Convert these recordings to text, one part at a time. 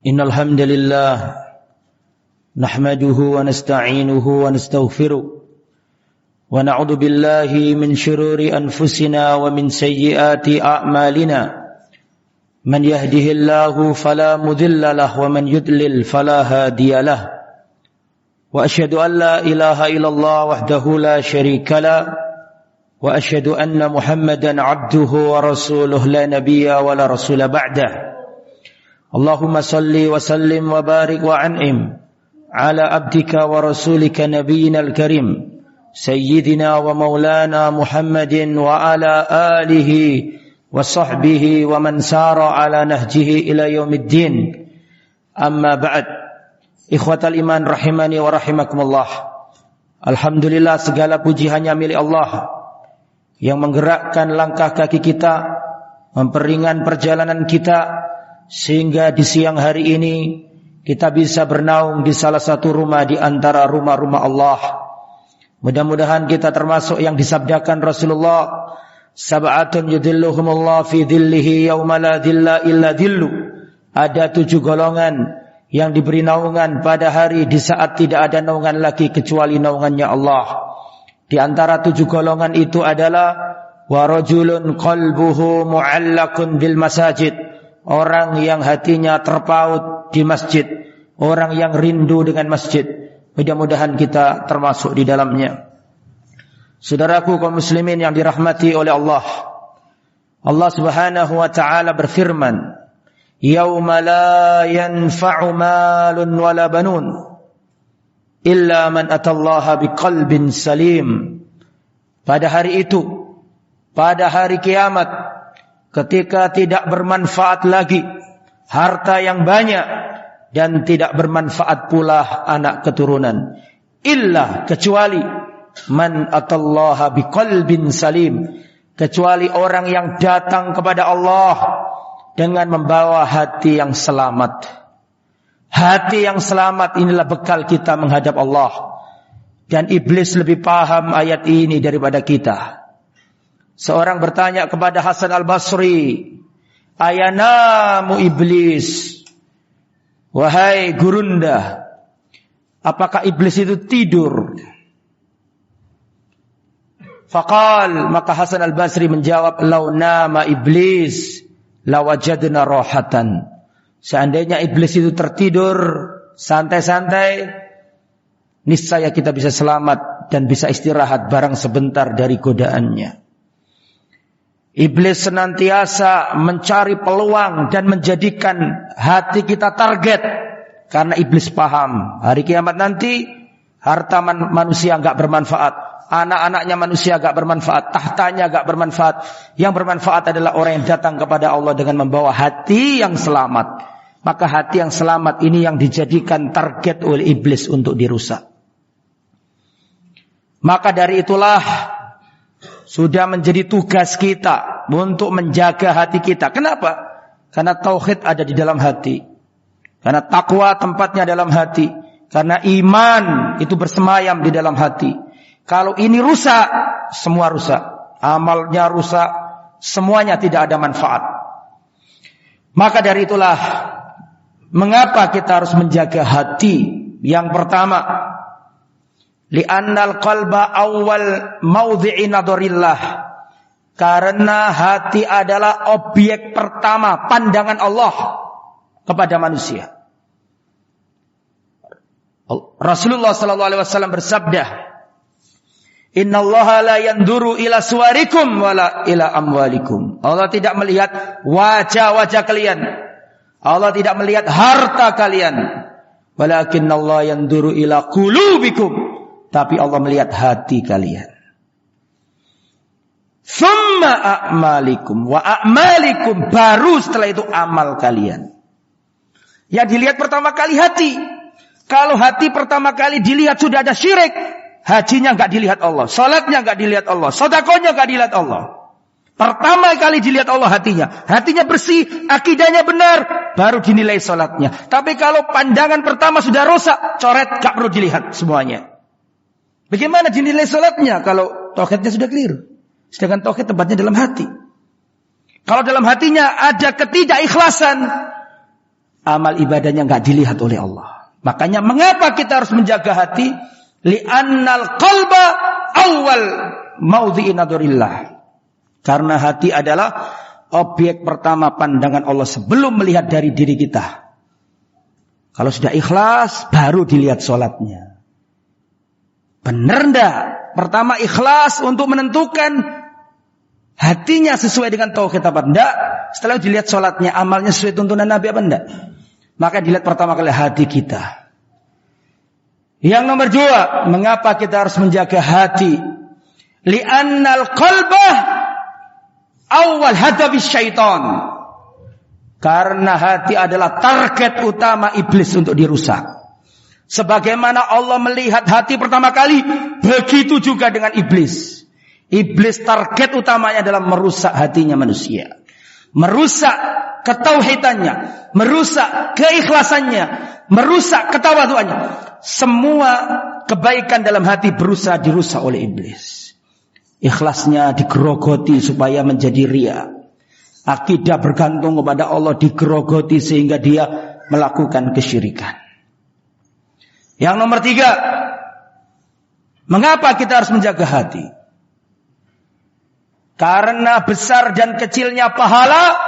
Innal hamdalillah nahmaduhu wa nasta'inuhu wa nastaghfiruh wa na'udzu billahi min shururi anfusina wa min sayyiati a'malina man yahdihillahu fala mudilla lahu wa man yudlil fala hadiya lahu wa asyhadu an la ilaha illallah wahdahu la syarika lahu wa asyhadu anna Muhammadan 'abduhu wa rasuluhu la nabiyya wa la rasula ba'dahu. Allahumma salli wa sallim wa barik wa an'im ala abdika wa rasulika nabiyyina al-karim sayyidina wa maulana Muhammadin wa ala alihi wa sahbihi wa man sara ala nahjihi ila yaumiddin. Amma ba'd. Ikhwatal iman rahimani wa rahimakumullah. Alhamdulillah, segala puji hanya milik Allah yang menggerakkan langkah kaki kita, memperingan perjalanan kita, sehingga di siang hari ini kita bisa bernaung di salah satu rumah di antara rumah-rumah Allah. Mudah-mudahan kita termasuk yang disabdakan Rasulullah, sab'atun yudhilluhumullah fi dhillihi yawma la dhilla illa dhillu. Ada 7 golongan yang diberi naungan pada hari di saat tidak ada naungan lagi kecuali naungannya Allah. Di antara 7 golongan itu adalah wa rajulun qalbuhu mu'allaqun bil masajid, orang yang hatinya terpaut di masjid, orang yang rindu dengan masjid. Mudah-mudahan kita termasuk di dalamnya. Saudaraku kaum muslimin yang dirahmati oleh Allah, Allah Subhanahu wa taala berfirman, "Yauma la yanfa'u malun wala banun illa man atallaha biqalbin salim." Pada hari itu, pada hari kiamat, ketika tidak bermanfaat lagi harta yang banyak dan tidak bermanfaat pula anak keturunan, illa, kecuali man atallaha biqalbin salim, kecuali orang yang datang kepada Allah dengan membawa hati yang selamat. Hati yang selamat inilah bekal kita menghadap Allah. Dan iblis lebih paham ayat ini daripada kita. Seorang bertanya kepada Hasan al-Basri, "Ayanamu iblis?" Wahai gurunda, apakah iblis itu tidur? Faqal, maka Hasan al-Basri menjawab, "Lau nama iblis lawajadna rohatan." Seandainya iblis itu tertidur santai-santai, niscaya kita bisa selamat dan bisa istirahat barang sebentar dari godaannya. Iblis senantiasa mencari peluang dan menjadikan hati kita target. Karena iblis paham hari kiamat nanti harta manusia enggak bermanfaat, anak-anaknya manusia enggak bermanfaat, tahtanya enggak bermanfaat. Yang bermanfaat adalah orang yang datang kepada Allah dengan membawa hati yang selamat. Maka hati yang selamat ini yang dijadikan target oleh iblis untuk dirusak. Maka dari itulah sudah menjadi tugas kita untuk menjaga hati kita. Kenapa? Karena tauhid ada di dalam hati. Karena takwa tempatnya dalam hati. Karena iman itu bersemayam di dalam hati. Kalau ini rusak, semua rusak. Amalnya rusak, semuanya tidak ada manfaat. Maka dari itulah mengapa kita harus menjaga hati. Yang pertama, li'annal qalba awal maudhi'i nadharillah. Karena hati adalah objek pertama pandangan Allah kepada manusia. Rasulullah sallallahu alaihi wasallam bersabda, "Innallaha la yanduru ila suwarikum wala ila amwalikum." Allah tidak melihat wajah-wajah kalian. Allah tidak melihat harta kalian. Walakinnallaha yanduru ila qulubikum. Tapi Allah melihat hati kalian. Summa a'malikum wa a'malikum, baru setelah itu amal kalian. Yang dilihat pertama kali hati. Kalau hati pertama kali dilihat sudah ada syirik, hajinya enggak dilihat Allah, salatnya enggak dilihat Allah, sedekahnya enggak dilihat Allah. Pertama kali dilihat Allah hatinya. Hatinya bersih, akidahnya benar, baru dinilai salatnya. Tapi kalau pandangan pertama sudah rusak, coret, enggak perlu dilihat semuanya. Bagaimana dinilai salatnya kalau tauhidnya sudah keliru? Sedangkan tauhid tempatnya dalam hati. Kalau dalam hatinya ada ketidakikhlasan, amal ibadahnya nggak dilihat oleh Allah. Makanya mengapa kita harus menjaga hati? Li'annal qalba awal maudhi'i nadharillah. Karena hati adalah objek pertama pandangan Allah sebelum melihat dari diri kita. Kalau sudah ikhlas, baru dilihat sholatnya. Benar enggak? Pertama ikhlas untuk menentukan hatinya sesuai dengan tauhid apa enggak. Setelah dilihat sholatnya, amalnya sesuai tuntunan Nabi apa enggak. Maka dilihat pertama kali hati kita. Yang nomor 2, mengapa kita harus menjaga hati? Li'annal qalbah awal hadafis syaitan. Karena hati adalah target utama iblis untuk dirusak. Sebagaimana Allah melihat hati pertama kali, begitu juga dengan iblis. Iblis target utamanya adalah merusak hatinya manusia. Merusak ketauhidannya, merusak keikhlasannya, merusak ketawaduannya. Semua kebaikan dalam hati berusaha dirusak oleh iblis. Ikhlasnya digerogoti supaya menjadi riya. Akidah bergantung kepada Allah digerogoti sehingga dia melakukan kesyirikan. Yang nomor 3, mengapa kita harus menjaga hati? Karena besar dan kecilnya pahala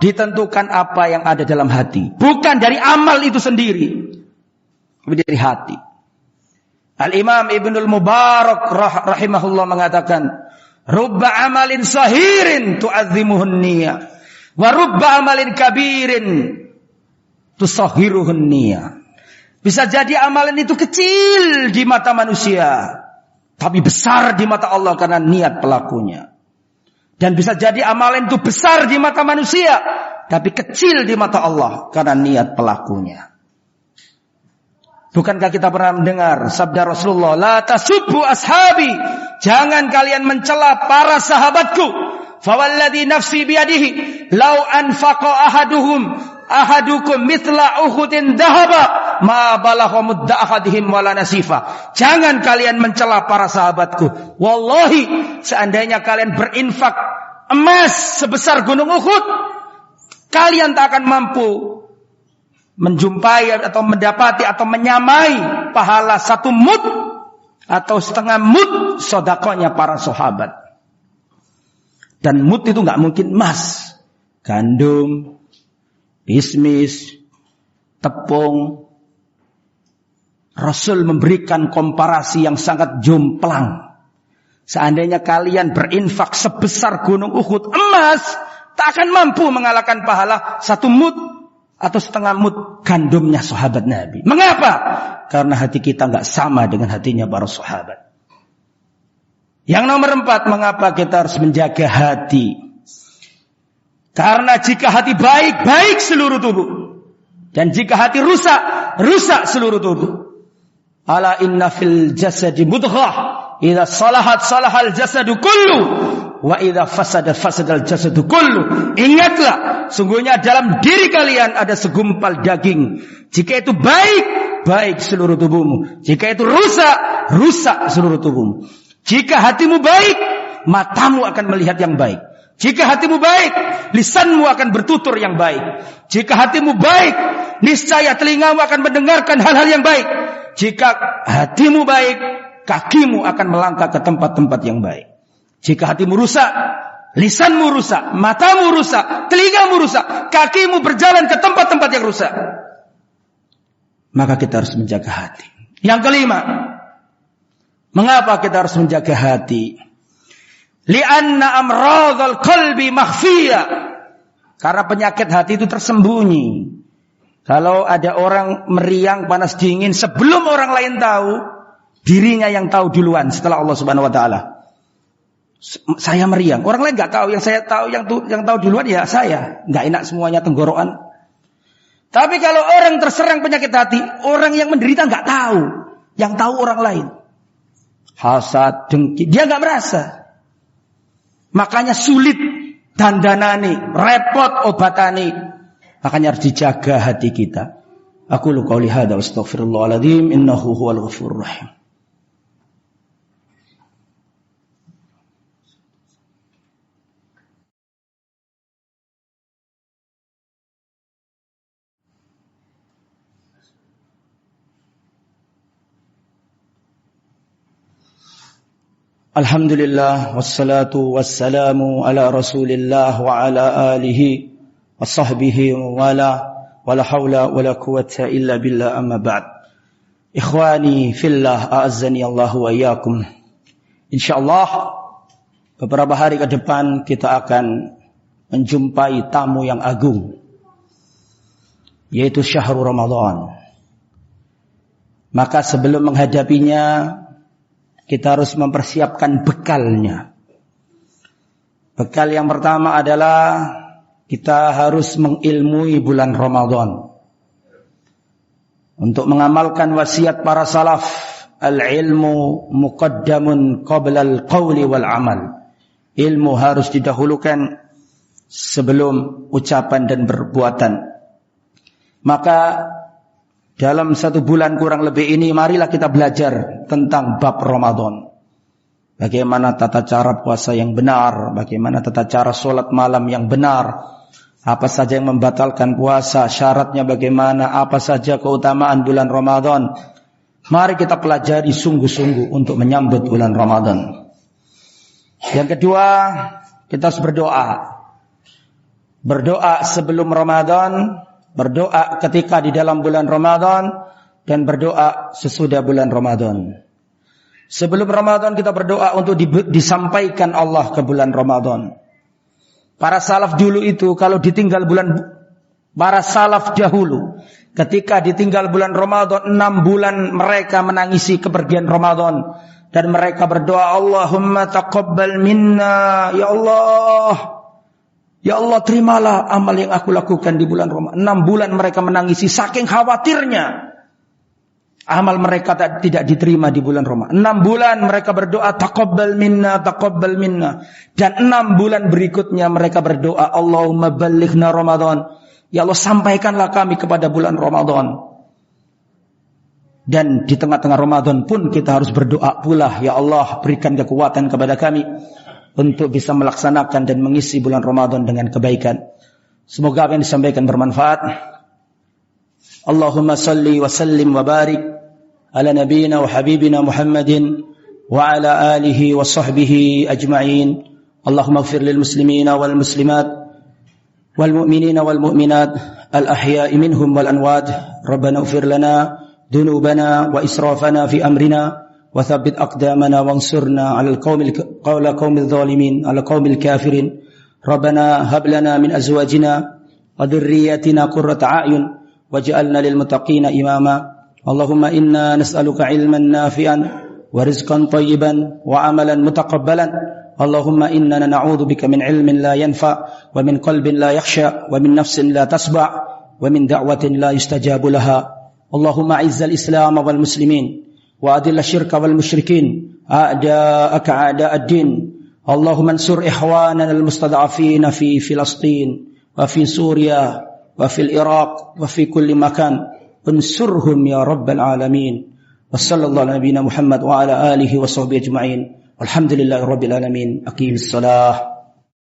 ditentukan apa yang ada dalam hati. Bukan dari amal itu sendiri, tapi dari hati. Al-Imam Ibnul Mubarak rahimahullah mengatakan, rubba amalin sahirin tu'azzimuhun niyah, wa rubba amalin kabirin tusahhiruhun niyah. Bisa jadi amalan itu kecil di mata manusia, tapi besar di mata Allah karena niat pelakunya. Dan bisa jadi amalan itu besar di mata manusia, tapi kecil di mata Allah karena niat pelakunya. Bukankah kita pernah mendengar sabda Rasulullah, la tasubbu ashabi, jangan kalian mencela para sahabatku. Fawalladhi nafsi biyadihi, lau anfaqa ahadukum mithla uhudin dhahaba, ma balagha mudda ahadihim wala nasifa. Jangan kalian mencela para sahabatku. Wallahi, seandainya kalian berinfak emas sebesar gunung Uhud, kalian tak akan mampu menjumpai atau mendapati atau menyamai pahala 1 mud atau setengah mud sedekahnya para sahabat. Dan mud itu nggak mungkin emas, gandum, bismis, tepung. Rasul memberikan komparasi yang sangat jomplang. Seandainya kalian berinfak sebesar gunung Uhud emas, tak akan mampu mengalahkan pahala 1 mud atau setengah mud gandumnya sahabat Nabi. Mengapa? Karena hati kita nggak sama dengan hatinya para sahabat. Yang nomor 4, mengapa kita harus menjaga hati? Karena jika hati baik, baik seluruh tubuh. Dan jika hati rusak, rusak seluruh tubuh. Ala inna fil jasadi mudghah, idza salahat salahal jasadu kullu, wa idza fasada fasadal jasadu kullu. Ingatlah, sungguhnya dalam diri kalian ada segumpal daging. Jika itu baik, baik seluruh tubuhmu. Jika itu rusak, rusak seluruh tubuhmu. Jika hatimu baik, matamu akan melihat yang baik. Jika hatimu baik, lisanmu akan bertutur yang baik. Jika hatimu baik, niscaya telingamu akan mendengarkan hal-hal yang baik. Jika hatimu baik, kakimu akan melangkah ke tempat-tempat yang baik. Jika hatimu rusak, lisanmu rusak, matamu rusak, telingamu rusak, kakimu berjalan ke tempat-tempat yang rusak. Maka kita harus menjaga hati. Yang kelima, mengapa kita harus menjaga hati? Li'anna amradhal qalbi makhfiyah. Karena penyakit hati itu tersembunyi. Kalau ada orang meriang panas dingin sebelum orang lain tahu, dirinya yang tahu duluan setelah Allah Subhanahu wa taala. Saya meriang, orang lain enggak tahu, yang saya tahu yang tahu duluan ya saya. Enggak enak semuanya tenggorokan. Tapi kalau orang terserang penyakit hati, orang yang menderita enggak tahu, yang tahu orang lain. Hasad, dengki, dia enggak merasa. Makanya sulit dandanani, repot obatani. Makanya harus dijaga hati kita. Aku lu qauli hadza wa astaghfirullahaladzim innahu huwal ghafurur rahim. Alhamdulillah wassalatu wassalamu ala Rasulillah wa ala alihi wa sahbihi wa la haula wa la quwwata illa billah amma ba'd. Ikhwani fillah a'azzani Allah wa iyyakum. Insyaallah beberapa hari ke depan kita akan menjumpai tamu yang agung, yaitu syahrul Ramadan. Maka sebelum menghadapinya kita harus mempersiapkan bekalnya. Bekal yang pertama adalah kita harus mengilmui bulan Ramadan. Untuk mengamalkan wasiat para salaf, al-ilmu muqaddamun qabla al-qawli wal amal. Ilmu harus didahulukan sebelum ucapan dan perbuatan. Maka dalam 1 bulan kurang lebih ini, marilah kita belajar tentang bab Ramadan. Bagaimana tata cara puasa yang benar, bagaimana tata cara sholat malam yang benar, apa saja yang membatalkan puasa, syaratnya bagaimana, apa saja keutamaan bulan Ramadan. Mari kita pelajari sungguh-sungguh untuk menyambut bulan Ramadan. Yang kedua, kita harus berdoa. Berdoa sebelum Ramadan, berdoa ketika di dalam bulan Ramadan, dan berdoa sesudah bulan Ramadan. Sebelum Ramadan kita berdoa untuk disampaikan Allah ke bulan Ramadan. Para salaf dulu itu kalau ditinggal para salaf dahulu ketika ditinggal bulan Ramadan 6 bulan mereka menangisi kepergian Ramadan. Dan mereka berdoa, Allahumma taqabbal minna, ya Allah. Ya Allah, terimalah amal yang aku lakukan di bulan Ramadan. 6 bulan mereka menangisi saking khawatirnya amal mereka tidak diterima di bulan Ramadan. 6 bulan mereka berdoa, taqabbal minna, taqabbal minna. Dan 6 bulan berikutnya mereka berdoa, Allahumma ballighna Ramadan. Ya Allah, sampaikanlah kami kepada bulan Ramadan. Dan di tengah-tengah Ramadan pun kita harus berdoa pula, ya Allah, berikan kekuatan kepada kami untuk bisa melaksanakan dan mengisi bulan Ramadan dengan kebaikan. Semoga apa yang disampaikan bermanfaat. Allahumma salli wa sallim wa barik ala nabiyyina wa habibina Muhammadin wa ala alihi wa sahbihi ajma'in. Allahumma ighfir lil muslimina wal muslimat wal mu'minina wal mu'minat al ahya'i minhum wal amwat. Rabbana ighfir lana dunubana wa israfana fi amrina وثبت أقدامنا وانصرنا على قوم الظالمين على قوم الكافرين. ربنا هب لنا من أزواجنا وذرياتنا قرة أعين واجعلنا للمتقين إماما. اللهم إنا نسألك علما نافعا ورزقا طيبا وعملا متقبلا. اللهم إننا نعوذ بك من علم لا ينفع ومن قلب لا يخشع ومن نفس لا تشبع ومن دعوة لا يستجاب لها. اللهم أعز الإسلام والمسلمين وأذل الشرك والمشركين أعداءك أعداء الدين. اللهم انصر إخواننا المستضعفين في فلسطين وفي سوريا وفي العراق وفي كل مكان. انصرهم يا رب العالمين. وصلى الله على نبينا محمد وعلى آله وصحبه أجمعين. والحمد لله رب العالمين. أقيم الصلاة.